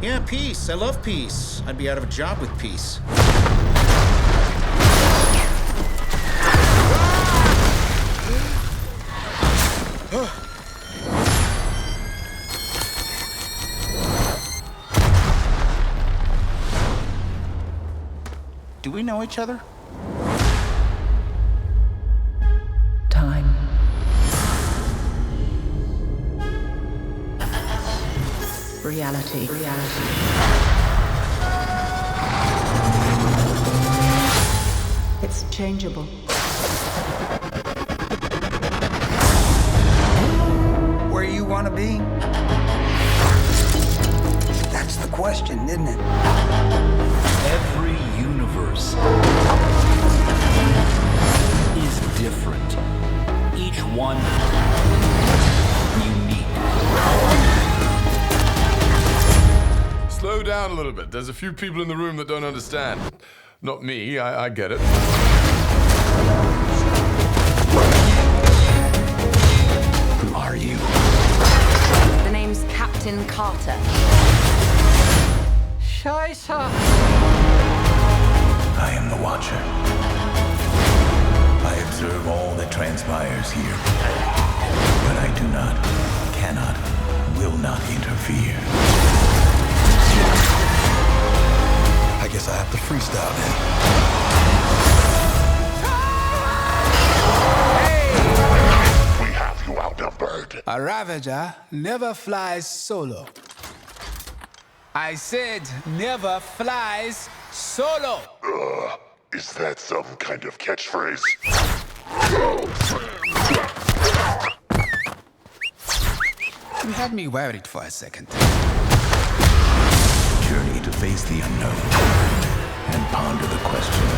Yeah, peace. I love peace. I'd be out of a job with peace. Do we know each other? Time. Reality. It's changeable. Where you want to be? That's the question, isn't it? Every universe is different. Each one unique. Slow down a little bit. There's a few people in the room that don't understand. Not me, I get it. Who are you? The name's Captain Carter. Scheiße. I am the Watcher. I observe all that transpires here. But I do not, cannot, will not interfere. I guess I have to freestyle then. Hey! We have you outnumbered. A Ravager never flies solo. I said never flies solo. Is that some kind of catchphrase? You had me worried for a second. Journey to face the unknown and ponder the question.